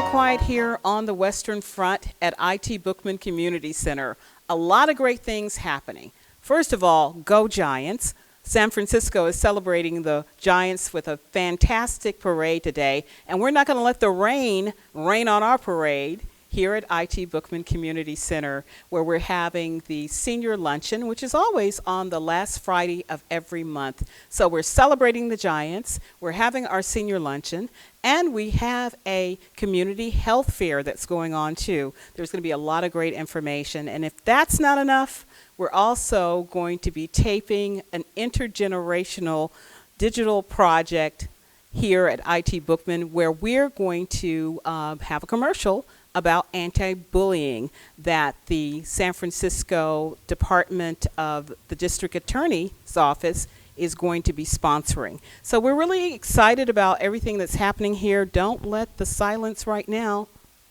quiet here on the Western Front at IT Bookman Community Center. A lot of great things happening. First of all, go Giants. San Francisco is celebrating the Giants with a fantastic parade today, and we're not going to let the rain on our parade here at IT Bookman Community Center, where we're having the senior luncheon, which is always on the last Friday of every month. So we're celebrating the Giants, we're having our senior luncheon, and we have a community health fair that's going on too. There's going to be a lot of great information, and if that's not enough, we're also going to be taping an intergenerational digital project here at IT Bookman, where we're going to have a commercial about anti-bullying that the San Francisco Department of the District Attorney's Office is going to be sponsoring. So we're really excited about everything that's happening here. Don't let the silence right now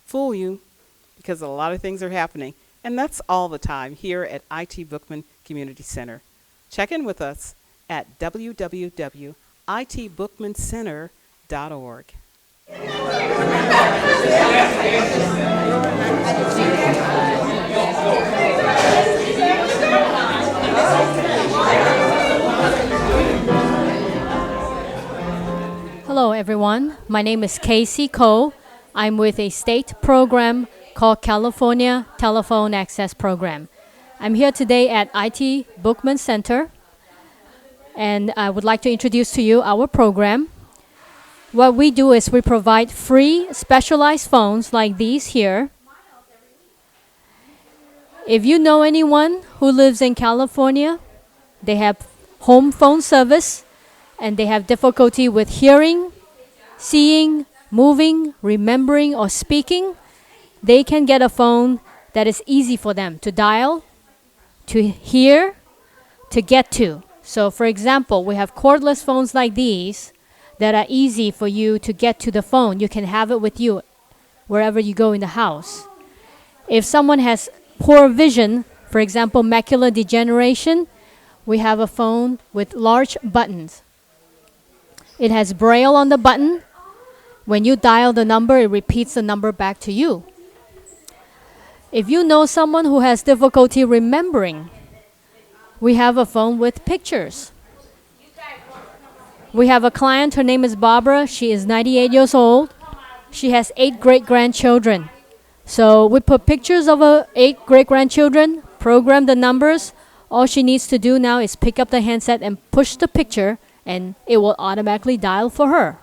fool you, because a lot of things are happening. And that's all the time here at IT Bookman Community Center. Check in with us at www.itbookmancenter.org. Hello everyone, my name is Casey Cole. I'm with a state program called California Telephone Access Program. I'm here today at IT Bookman Center, and I would like to introduce to you our program. What we do is we provide free specialized phones like these here. If you know anyone who lives in California, they have home phone service and they have difficulty with hearing, seeing, moving, remembering, or speaking, they can get a phone that is easy for them to dial, to hear, to get to. So for example, we have cordless phones like these that are easy for you to get to the phone. You can have it with you wherever you go in the house. If someone has poor vision, for example, macular degeneration, we have a phone with large buttons. It has braille on the button. When you dial the number, it repeats the number back to you. If you know someone who has difficulty remembering, we have a phone with pictures. We have a client, her name is Barbara. She is 98 years old. She has 8 great-grandchildren. So we put pictures of her 8 great-grandchildren, program the numbers. All she needs to do now is pick up the handset and push the picture, and it will automatically dial for her.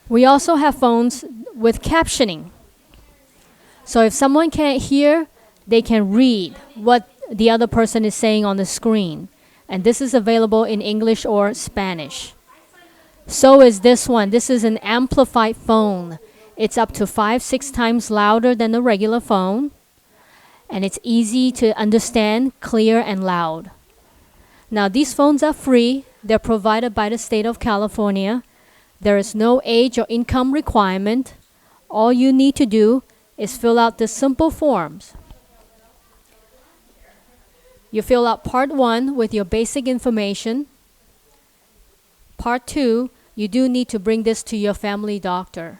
We also have phones with captioning. So if someone can't hear, they can read what the other person is saying on the screen. And this is available in English or Spanish. So is this one. This is an amplified phone. It's up to 5-6 times louder than a regular phone. And it's easy to understand, clear, and loud. Now, these phones are free. They're provided by the state of California. There is no age or income requirement. All you need to do is fill out the simple forms. You fill out part 1 with your basic information. Part 2, you do need to bring this to your family doctor,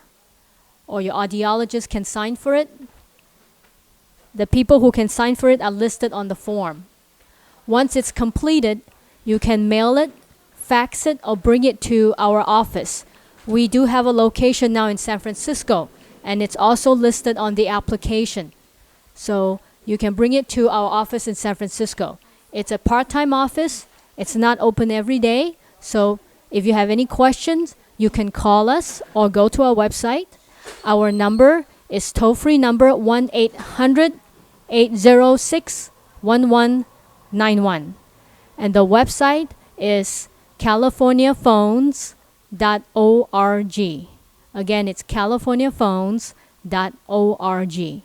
or your audiologist can sign for it. The people who can sign for it are listed on the form. Once it's completed, you can mail it, fax it, or bring it to our office. We do have a location now in San Francisco, and it's also listed on the application. So you can bring it to our office in San Francisco. It's a part-time office. It's not open every day. So if you have any questions, you can call us or go to our website. Our number is toll-free number 1-800-806-1191. And the website is californiaphones.org. Again, it's californiaphones.org.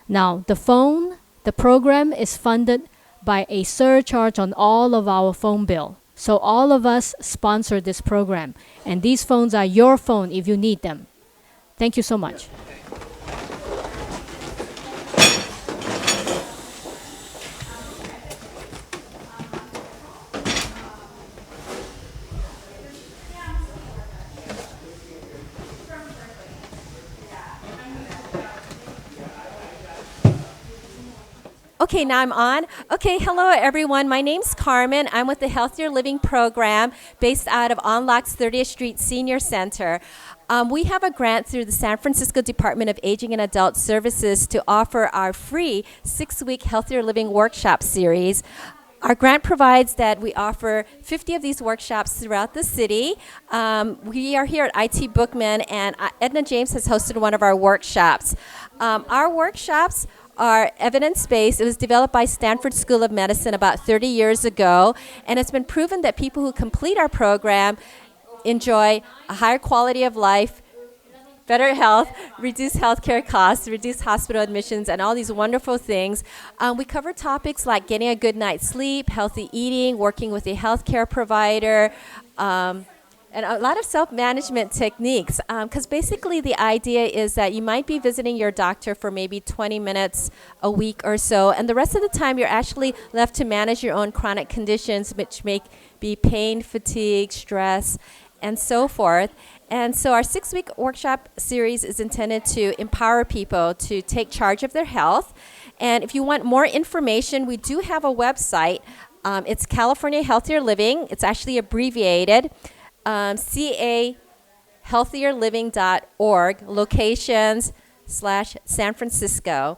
Now, the program is funded by a surcharge on all of our phone bill. So all of us sponsor this program. And these phones are your phone if you need them. Thank you so much. Okay, now I'm on. Okay, hello everyone. My name's Carmen. I'm with the Healthier Living Program based out of Onlock's 30th Street Senior Center. We have a grant through the San Francisco Department of Aging and Adult Services to offer our free 6-week Healthier Living Workshop series. Our grant provides that we offer 50 of these workshops throughout the city. We are here at IT Bookman, and Edna James has hosted one of our workshops. Our workshops are evidence-based. It was developed by Stanford School of Medicine about 30 years ago, and it's been proven that people who complete our program enjoy a higher quality of life, better health, reduced healthcare costs, reduced hospital admissions, and all these wonderful things. We cover topics like getting a good night's sleep, healthy eating, working with a healthcare provider, and a lot of self-management techniques, because basically the idea is that you might be visiting your doctor for maybe 20 minutes a week or so, and the rest of the time you're actually left to manage your own chronic conditions, which may be pain, fatigue, stress, and so forth. And so our 6-week workshop series is intended to empower people to take charge of their health. And if you want more information, we do have a website. It's California Healthier Living. It's actually abbreviated. CAHealthierliving.org, locations/San Francisco.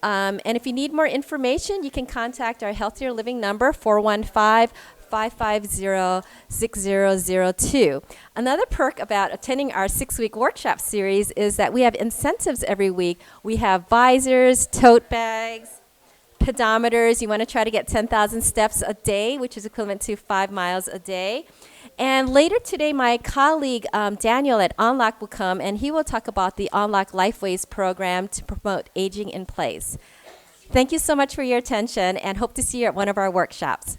And if you need more information, you can contact our Healthier Living number, 415-550-6002. Another perk about attending our 6-week workshop series is that we have incentives every week. We have visors, tote bags, pedometers. You want to try to get 10,000 steps a day, which is equivalent to 5 miles a day. And later today, my colleague Daniel at Onlock will come, and he will talk about the Onlock Lifeways program to promote aging in place. Thank you so much for your attention, and hope to see you at one of our workshops.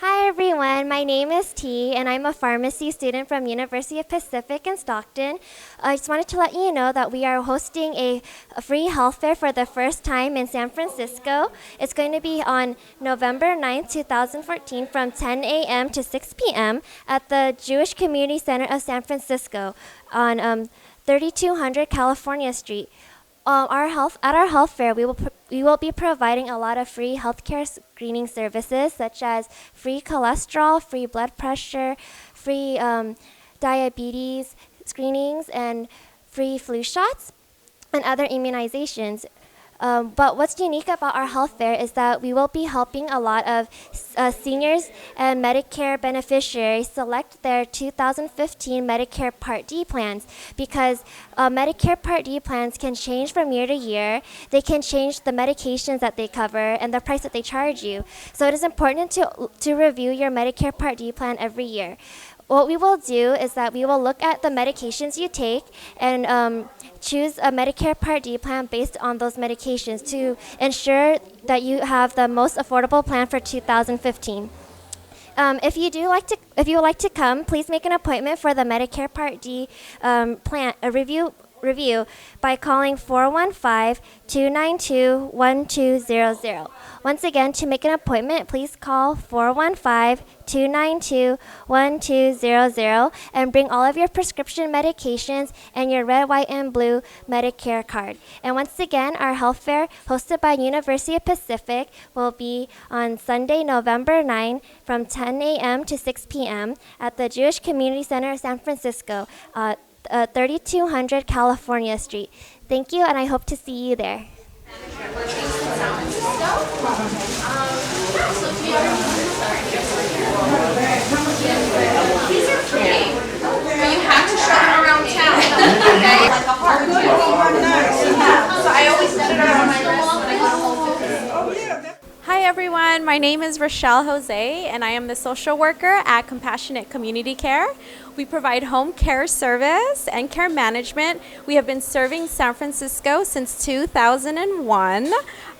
Hi everyone, my name is T and I'm a pharmacy student from University of Pacific in Stockton. I just wanted to let you know that we are hosting a free health fair for the first time in San Francisco. It's going to be on November 9th, 2014 from 10 a.m. to 6 p.m. at the Jewish Community Center of San Francisco on 3200 California Street. At our health fair, we will be providing a lot of free healthcare screening services, such as free cholesterol, free blood pressure, free diabetes screenings, and free flu shots, and other immunizations. But what's unique about our health fair is that we will be helping a lot of seniors and Medicare beneficiaries select their 2015 Medicare Part D plans, because Medicare Part D plans can change from year to year. They can change the medications that they cover and the price that they charge you. So it is important to review your Medicare Part D plan every year. What we will do is that we will look at the medications you take and choose a Medicare Part D plan based on those medications to ensure that you have the most affordable plan for 2015. If you would like to come, please make an appointment for the Medicare Part D plan review by calling 415-292-1200. Once again, to make an appointment, please call 415-292-1200 and bring all of your prescription medications and your red, white, and blue Medicare card. And once again, our health fair, hosted by University of Pacific, will be on Sunday, November 9 from 10 a.m. to 6 p.m. at the Jewish Community Center of San Francisco, 3200 California Street. Thank you, and I hope to see you there. These are free, but you have to show them around town. Okay? Like a heart. So I always put it around my wrist when I go to Whole Foods. Hi everyone, my name is Rochelle Jose and I am the social worker at Compassionate Community Care. We provide home care service and care management. We have been serving San Francisco since 2001.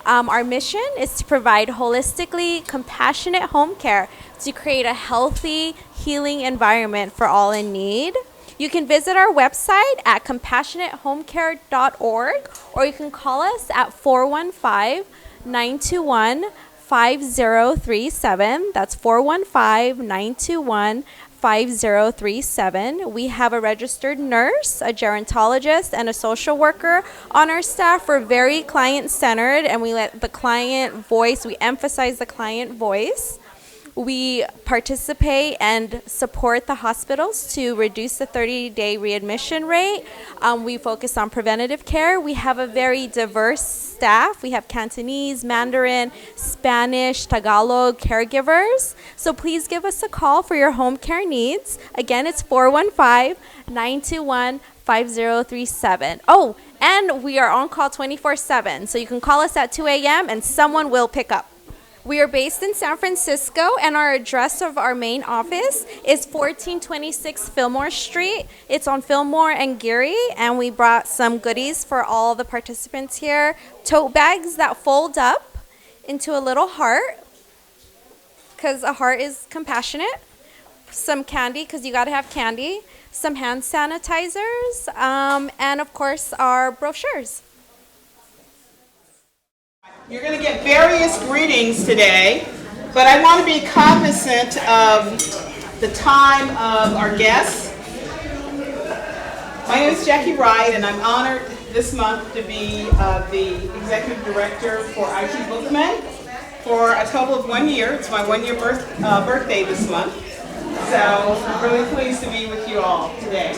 Our mission is to provide holistically compassionate home care to create a healthy, healing environment for all in need. You can visit our website at compassionatehomecare.org, or you can call us at 415-921-5037. That's 415-921-5037. 5037. We have a registered nurse, a gerontologist, and a social worker on our staff. We're very client-centered, and we let the client voice, we emphasize the client voice. We participate and support the hospitals to reduce the 30-day readmission rate. We focus on preventative care. We have a very diverse staff. We have Cantonese, Mandarin, Spanish, Tagalog caregivers. So please give us a call for your home care needs. Again, it's 415-921-5037. Oh, and we are on call 24/7. So you can call us at 2 a.m. and someone will pick up. We are based in San Francisco, and our address of our main office is 1426 Fillmore Street. It's on Fillmore and Geary, and we brought some goodies for all the participants here. Tote bags that fold up into a little heart, because a heart is compassionate. Some candy, because you got to have candy. Some hand sanitizers, and of course our brochures. You're going to get various greetings today, but I want to be cognizant of the time of our guests. My name is Jackie Wright, and I'm honored this month to be the Executive Director for IT Bookman for a total of 1 year. It's my 1 year birthday this month, so I'm really pleased to be with you all today.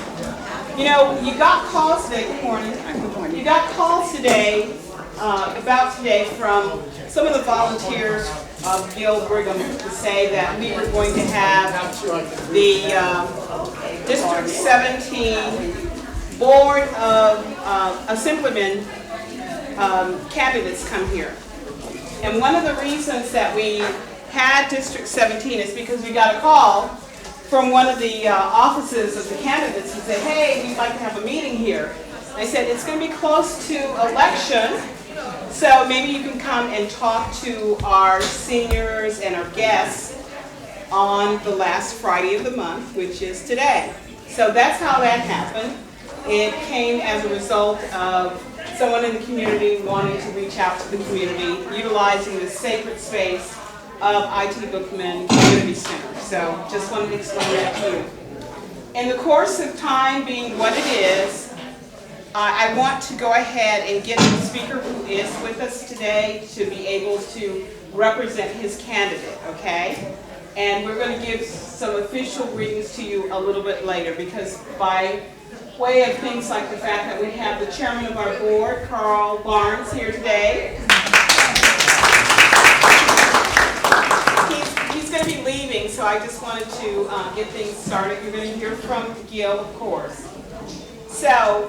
You know, you got calls today, good morning. You got calls today from some of the volunteers of Gil Brigham to say that we were going to have the District 17 Board of Assemblymen candidates come here. And one of the reasons that we had District 17 is because we got a call from one of the offices of the candidates and said, hey, we'd like to have a meeting here. I said, it's going to be close to election, so maybe you can come and talk to our seniors and our guests on the last Friday of the month, which is today. So that's how that happened. It came as a result of someone in the community wanting to reach out to the community, utilizing the sacred space of IT Bookman Community Center. So just wanted to explain that to you. In the course of time being what it is, I want to go ahead and get the speaker who is with us today to be able to represent his candidate, okay? And we're going to give some official greetings to you a little bit later, because by way of things like the fact that we have the chairman of our board, Carl Barnes, here today. He's going to be leaving, so I just wanted to get things started. You're going to hear from Gil, of course. So,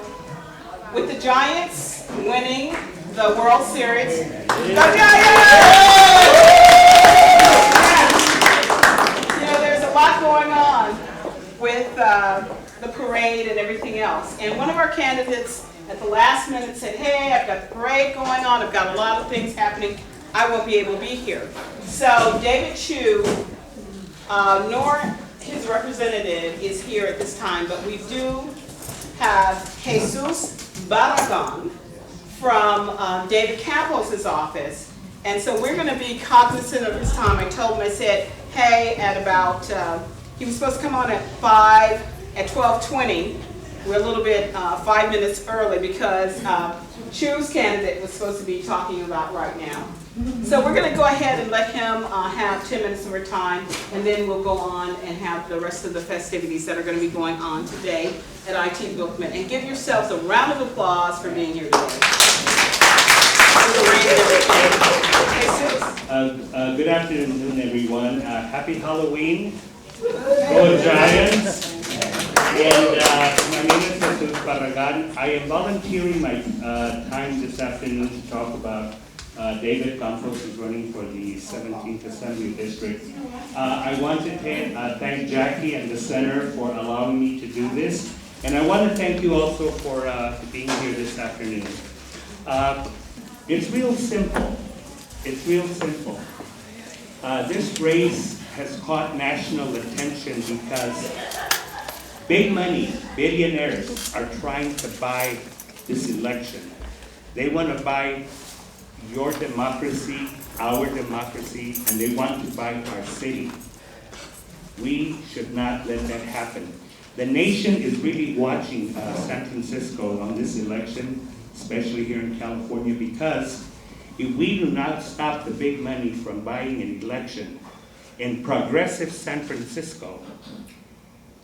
with the Giants winning the World Series, go Giants! You know, there's a lot going on with the parade and everything else. And one of our candidates at the last minute said, hey, I've got the parade going on, I've got a lot of things happening, I won't be able to be here. So David Chu, nor his representative is here at this time, but we do have Jesus Barragan from David Campos' office. And so we're going to be cognizant of his time. I told him, I said, hey, at about, he was supposed to come on at 12:20. We're a little bit 5 minutes early because Chu's candidate was supposed to be talking about right now. So we're going to go ahead and let him have 10 minutes of our time, and then we'll go on and have the rest of the festivities that are going to be going on today at IT Bookman. And give yourselves a round of applause for being here today. Good afternoon, everyone. Happy Halloween. Go Giants. And my name is Jesus Barragan. I am volunteering my time this afternoon to talk about David Campos, who's running for the 17th Assembly District. I want to thank Jackie and the Center for allowing me to do this. And I want to thank you also for being here this afternoon. It's real simple. It's real simple. This race has caught national attention because big money, billionaires are trying to buy this election. They want to buy your democracy, our democracy, and they want to buy our city. We should not let that happen. The nation is really watching San Francisco on this election, especially here in California, because if we do not stop the big money from buying an election in progressive San Francisco,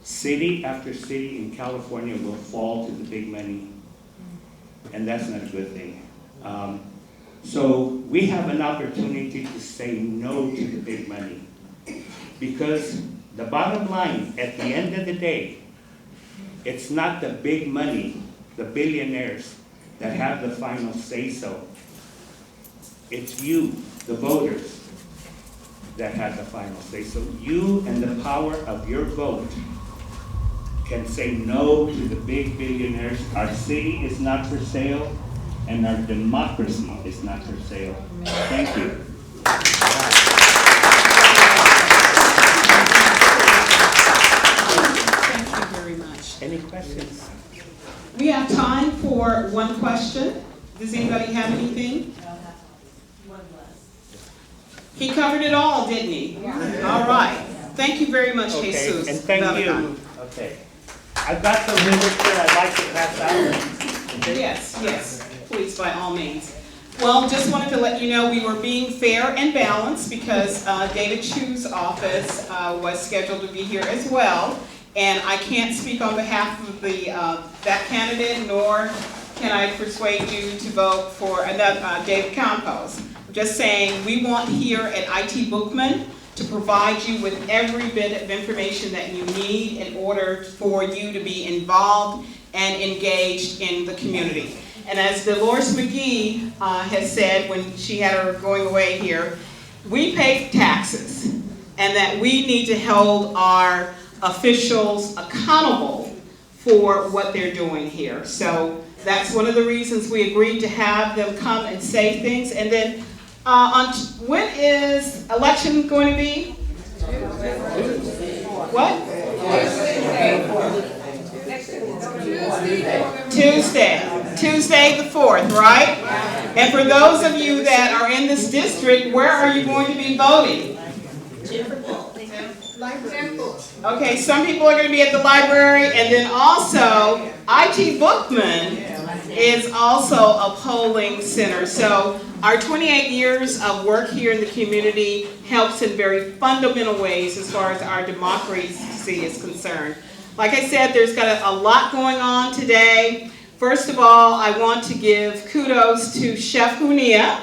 city after city in California will fall to the big money, and that's not a good thing. So we have an opportunity to say no to the big money, because the bottom line, at the end of the day, it's not the big money, the billionaires, that have the final say-so. It's you, the voters, that have the final say-so. You and the power of your vote can say no to the big billionaires. Our city is not for sale, and our democracy is not for sale. Thank you. Thank you very much. Any questions? We have time for one question. Does anybody have anything? He covered it all, didn't he? All right. Thank you very much, Okay, Jesus. and thank Belladonna. you. Okay. I've got some literature I'd like to pass out. Yes, yes, please, by all means. Well, just wanted to let you know we were being fair and balanced because David Chu's office was scheduled to be here as well. And I can't speak on behalf of that candidate, nor can I persuade you to vote for another David Campos. I'm just saying we want here at IT Bookman to provide you with every bit of information that you need in order for you to be involved and engaged in the community. And as Dolores McGee has said when she had her going away here, we pay taxes, and that we need to hold our officials accountable for what they're doing here. So that's one of the reasons we agreed to have them come and say things. And then when is election going to be? What? Tuesday the 4th, right? And for those of you that are in this district, where are you going to be voting? Okay, some people are going to be at the library, and then also IT Bookman is also a polling center. So our 28 years of work here in the community helps in very fundamental ways as far as our democracy is concerned. Like I said, there's got a lot going on today. First of all, I want to give kudos to Chef Hunia.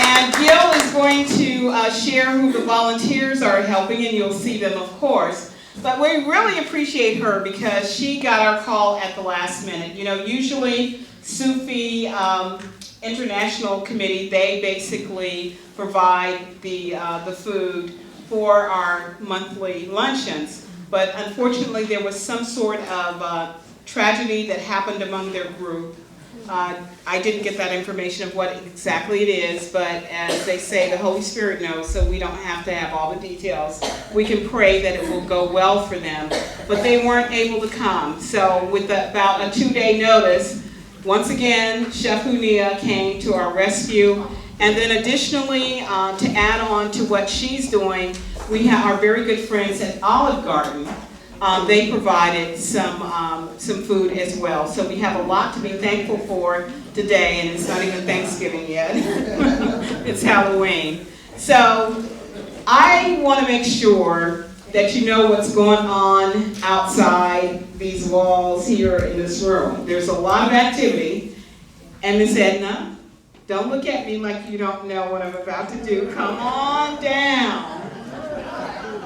And Gil is going to share who the volunteers are helping, and you'll see them, of course. But we really appreciate her because she got our call at the last minute. You know, usually Sufi International Committee, they basically provide the food for our monthly luncheons. But unfortunately, there was some sort of tragedy that happened among their group. I didn't get that information of what exactly it is, but as they say, the Holy Spirit knows, so we don't have to have all the details. We can pray that it will go well for them, but they weren't able to come. So with about a 2-day notice, once again, Chef Hunia came to our rescue. And then additionally, to add on to what she's doing, we have our very good friends at Olive Garden. They provided some food as well. So we have a lot to be thankful for today, and it's not even Thanksgiving yet. It's Halloween. So I want to make sure that you know what's going on outside these walls here in this room. There's a lot of activity. And Miss Edna, don't look at me like you don't know what I'm about to do. Come on down.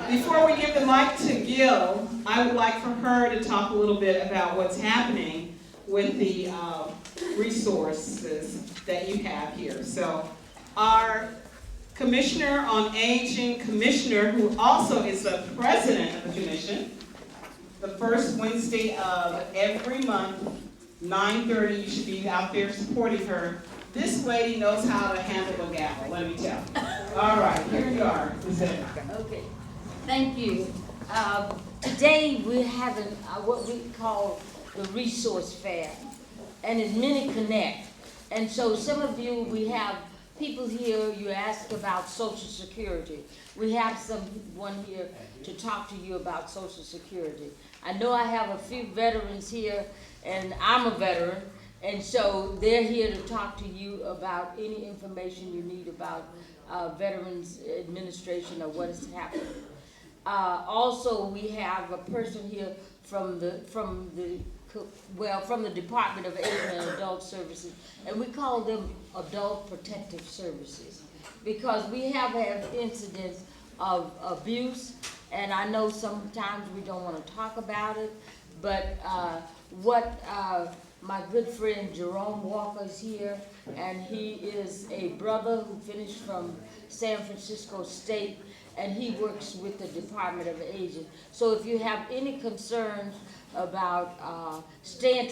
Before we give the mic to Gil, I would like for her to talk a little bit about what's happening with the resources that you have here. So our Commissioner on Aging Commissioner, who also is the president of the commission, the first Wednesday of every month, 9:30, you should be out there supporting her. This lady knows how to handle a gavel, let me tell you. All right, here you are. Okay, thank you. Today we're having what we call the resource fair, and it's Mini Connect. And so some of you, we have people here, you ask about Social Security. We have someone here to talk to you about Social Security. I know I have a few veterans here, and I'm a veteran, and so they're here to talk to you about any information you need about Veterans Administration or what has happened. Also, we have a person here from the Department of Aging and Adult Services, and we call them Adult Protective Services, because we have had incidents of abuse, and I know sometimes we don't want to talk about it, but my good friend Jerome Walker is here, and he is a brother who finished from San Francisco State, and he works with the Department of Aging. So if you have any concerns about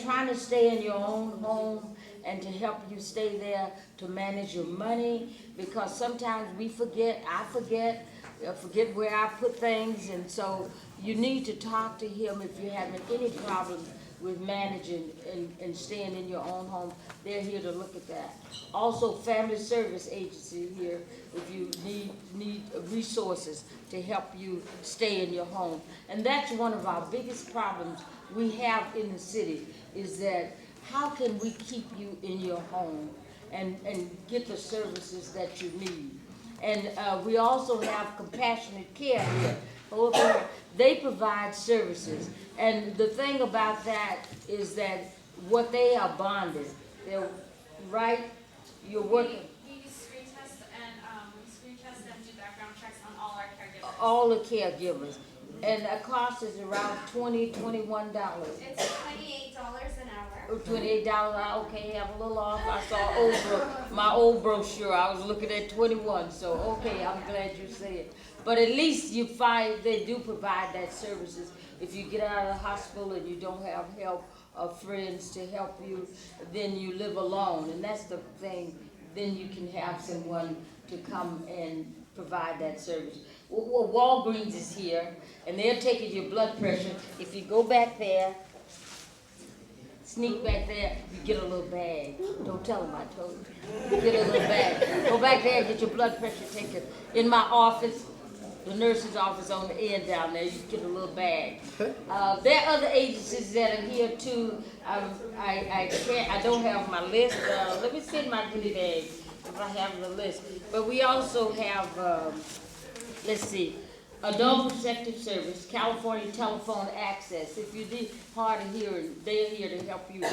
trying to stay in your own home and to help you stay there to manage your money, because sometimes we forget, I forget where I put things, and so you need to talk to him if you're having any problems with managing and staying in your own home. They're here to look at that. Also, Family Service Agency here if you need resources to help you stay in your home. And that's one of our biggest problems we have in the city, is that how can we keep you in your home and get the services that you need? And we also have Compassionate Care here. Over here. They provide services. And the thing about that is that what they are bonded. They're right, you're working. We use screen tests and do background checks on all our caregivers. All the caregivers. And the cost is around $21. It's $28 an hour. $28, okay, I'm a little off. I saw my old brochure, I was looking at 21, so okay, I'm glad you said it. But at least you find they do provide that services. If you get out of the hospital and you don't have help or friends to help you, then you live alone, and that's the thing. Then you can have someone to come and provide that service. Well, Walgreens is here, and they're taking your blood pressure. If you go back there, sneak back there, you get a little bag. Don't tell them I told you. You get a little bag. Go back there and get your blood pressure taken. In my office, the nurse's office on the end down there, you get a little bag. There are other agencies that are here too. I don't have my list. Let me send my goodie bag if I have the list. But we also have, let's see, Adult Protective Service, California Telephone Access. If you need hard of hearing, they're here to help you get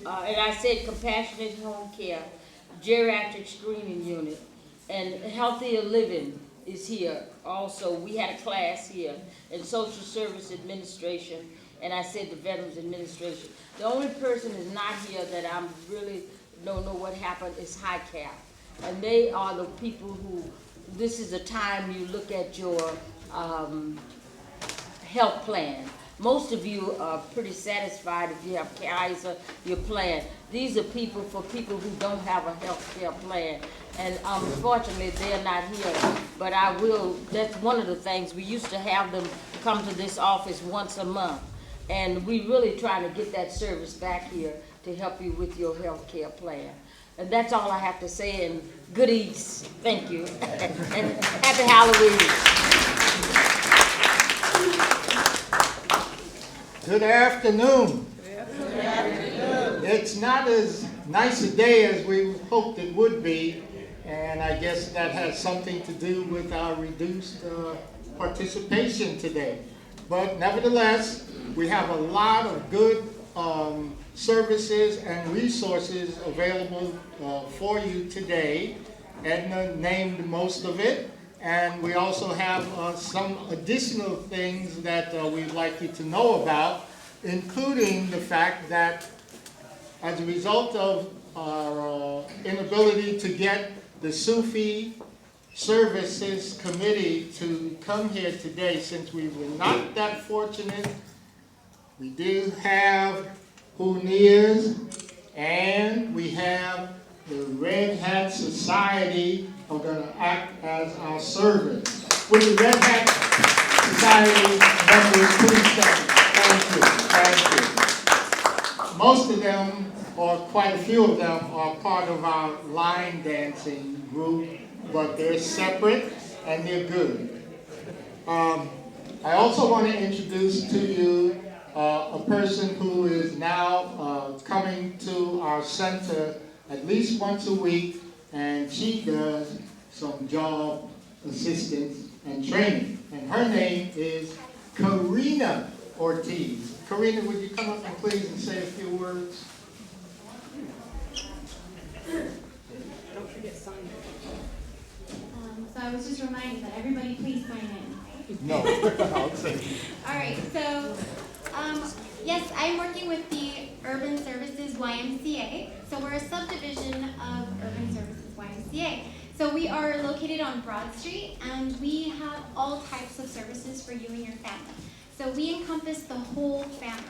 and I said Compassionate Home Care, Geriatric Screening Unit, and Healthier Living is here also. We had a class here in Social Service Administration, and I said the Veterans Administration. The only person is not here that I really don't know what happened is HICAP. And they are the people who, this is a time you look at your health plan. Most of you are pretty satisfied if you have Kaiser, your plan. These are people for people who don't have a health care plan. And unfortunately, they're not here. But I will, that's one of the things. We used to have them come to this office once a month. And we really try to get that service back here to help you with your health care plan. And that's all I have to say, and good eats. Thank you. And happy Halloween. Good afternoon. Good afternoon. It's not as nice a day as we hoped it would be, and I guess that has something to do with our reduced participation today. But nevertheless, we have a lot of good services and resources available for you today. Edna named most of it, and we also have some additional things that we'd like you to know about, including the fact that as a result of our inability to get the Sufi Services Committee to come here today, since we were not that fortunate, we do have Hunias, and we have the Red Hat Society are going to act as our servant. With the Red Hat Society members, please stand. Thank you. Thank you. Most of them or quite a few of them are part of our line dancing group, but they're separate and they're good. I also want to introduce to you a person who is now coming to our center at least once a week, and she does some job assistance and training. And her name is Karina Ortiz. Karina, would you come up and please and say a few words? Don't forget sign. So I was just reminded that everybody please sign in. No, I'll say. All right, so yes, I'm working with the Urban Services YMCA. So we're a subdivision of Urban Services YMCA. So we are located on Broad Street, and we have all types of services for you and your family. So we encompass the whole family.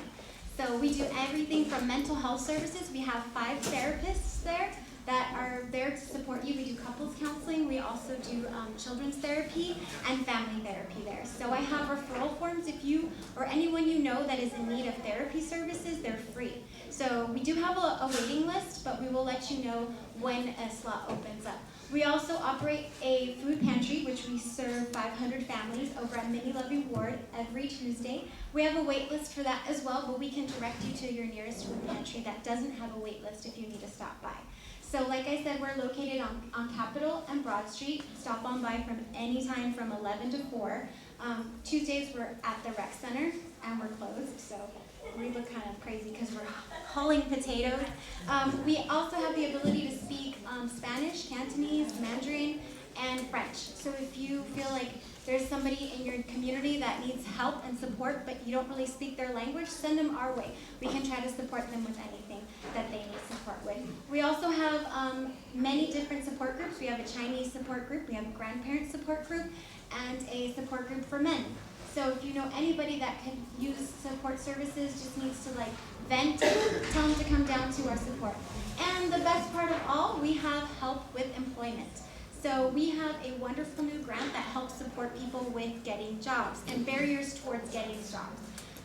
So we do everything from mental health services. We have 5 therapists there that are there to support you. We do couples counseling. We also do children's therapy and family therapy there. So I have referral forms. If you or anyone you know that is in need of therapy services, they're free. So we do have a waiting list, but we will let you know when a slot opens up. We also operate a food pantry, which we serve 500 families over at Minnie Levy Ward every Tuesday. We have a wait list for that as well, but we can direct you to your nearest food pantry that doesn't have a wait list if you need to stop by. So like I said, we're located on Capitol and Broad Street. Stop on by from any time from 11 to 4. Tuesdays we're at the rec center and we're closed, so we look kind of crazy because we're hauling potatoes. We also have the ability to speak Spanish, Cantonese, Mandarin, and French. So if you feel like there's somebody in your community that needs help and support, but you don't really speak their language, send them our way. We can try to support them with anything that they need support with. We also have many different support groups. We have a Chinese support group, we have a grandparent support group, and a support group for men. So if you know anybody that can use support services, just needs to like vent, tell them to come down to our support. And the best part of all, we have help with employment. So we have a wonderful new grant that helps support people with getting jobs and barriers towards getting jobs.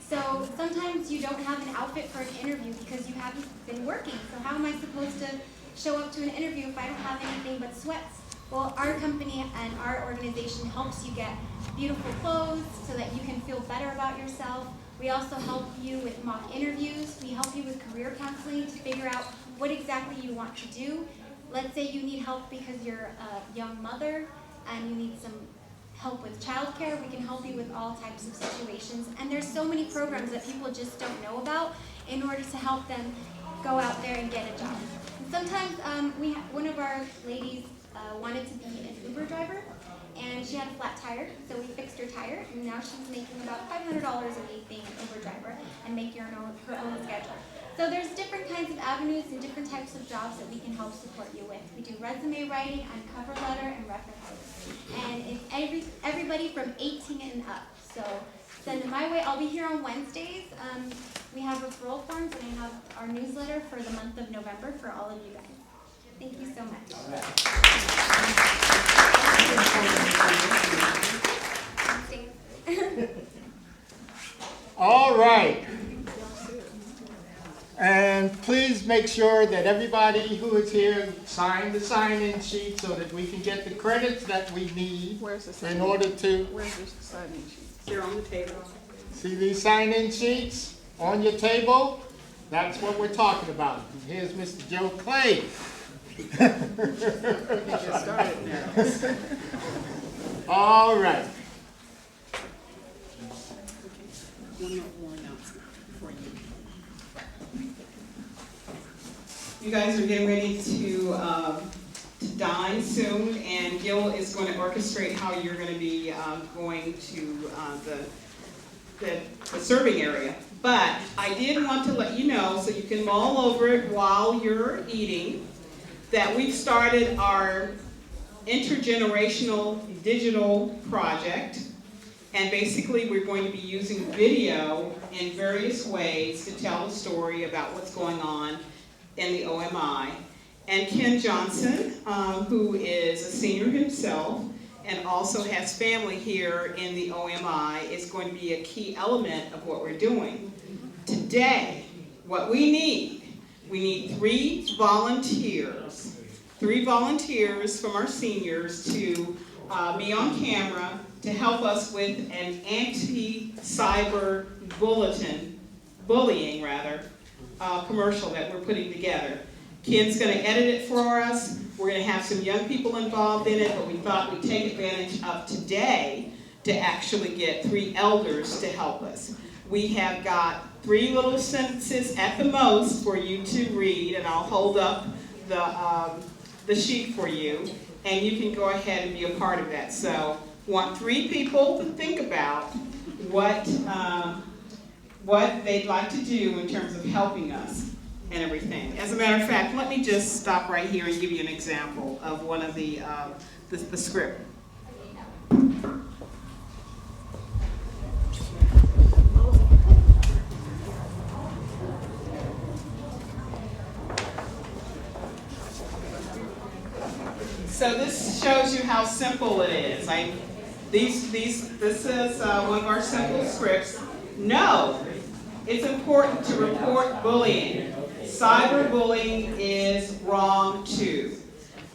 So sometimes you don't have an outfit for an interview because you haven't been working. So how am I supposed to show up to an interview if I don't have anything but sweats? Well, our company and our organization helps you get beautiful clothes so that you can feel better about yourself. We also help you with mock interviews. We help you with career counseling to figure out what exactly you want to do. Let's say you need help because you're a young mother and you need some help with childcare. We can help you with all types of situations. And there's so many programs that people just don't know about in order to help them go out there and get a job. And sometimes one of our ladies wanted to be an Uber driver, and she had a flat tire, so we fixed her tire, and now she's making about $500 a week being an Uber driver and making her own schedule. So there's different kinds of avenues and different types of jobs that we can help support you with. We do resume writing and cover letter and references. And it's everybody from 18 and up. So send them my way. I'll be here on Wednesdays. We have referral forms, and I have our newsletter for the month of November for all of you guys. Thank you so much. All right. And please make sure that everybody who is here sign the sign-in sheet so that we can get the credits that we need in order to... Where's the sign-in sheets? They're on the table. See these sign-in sheets on your table? That's what we're talking about. Here's Mr. Joe Clay. Get started now. All right. One more announcement before you. You guys are getting ready to dine soon, and Gil is going to orchestrate how you're going to be going to the serving area. But I did want to let you know, so you can mull over it while you're eating, that we've started our intergenerational digital project. And basically, we're going to be using video in various ways to tell a story about what's going on in the OMI. And Ken Johnson, who is a senior himself and also has family here in the OMI, is going to be a key element of what we're doing. Today, what we need We need 3 volunteers. 3 volunteers from our seniors to be on camera to help us with an anti-cyber bullying commercial that we're putting together. Ken's going to edit it for us. We're going to have some young people involved in it, but we thought we'd take advantage of today to actually get 3 elders to help us. We have got 3 little sentences at the most for you to read, and I'll hold up the sheet for you, and you can go ahead and be a part of that. So, want 3 people to think about what they'd like to do in terms of helping us and everything. As a matter of fact, let me just stop right here and give you an example of one of the script. So this shows you how simple it is. This is one of our simple scripts. No, it's important to report bullying. Cyberbullying is wrong too.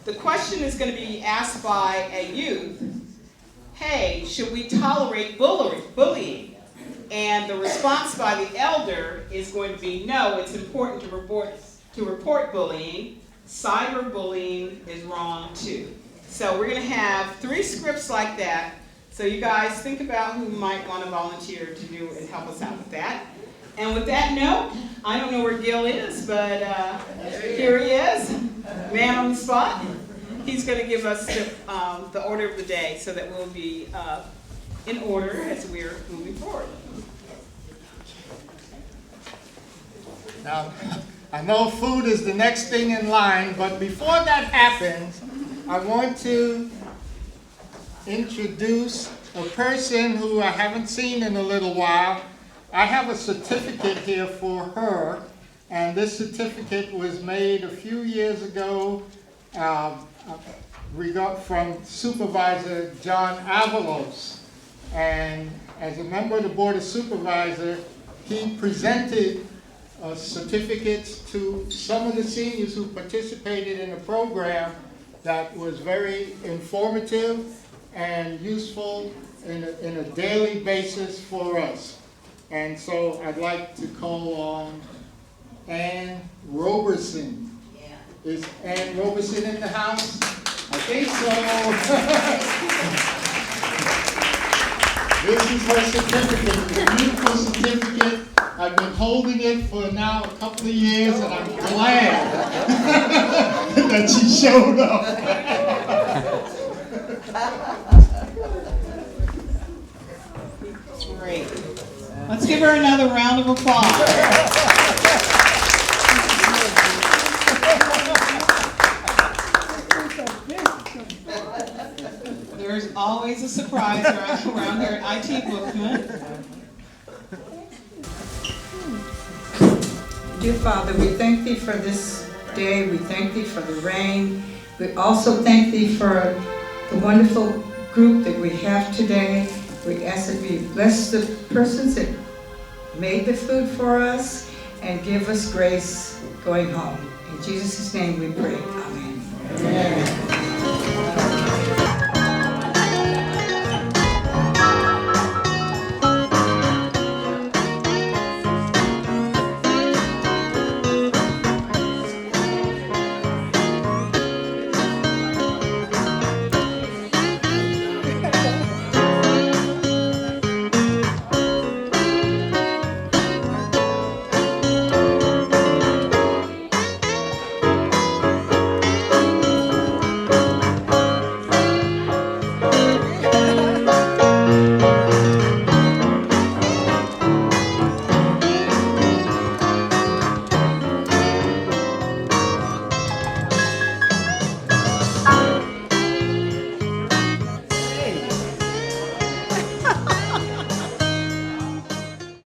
The question is going to be asked by a youth, hey, should we tolerate bullying? And the response by the elder is going to be, no, it's important to report bullying. Cyberbullying is wrong too. So we're going to have 3 scripts like that. So you guys think about who might want to volunteer to do and help us out with that. And with that note, I don't know where Gil is, but here he is, man on the spot. He's going to give us the order of the day so that we'll be in order as we're moving forward. Now, I know food is the next thing in line, but before that happens, I want to introduce a person who I haven't seen in a little while. I have a certificate here for her, and this certificate was made a few years ago from Supervisor John Avalos. And as a member of the Board of Supervisors, he presented certificates to some of the seniors who participated in the program that was very informative and useful in a daily basis for us. And so I'd like to call on Ann Roberson. Yeah. Is Ann Roberson in the house? I think so. This is her certificate. It's a beautiful certificate. I've been holding it for now a couple of years, and I'm glad that she showed up. Great. Let's give her another round of applause. There's always a surprise around here at IT Bookman. Dear Father, we thank Thee for this day. We thank Thee for the rain. We also thank Thee for the wonderful group that we have today. We ask that you bless the persons that made the food for us and give us grace going home. In Jesus' name we pray. Amen. Amen.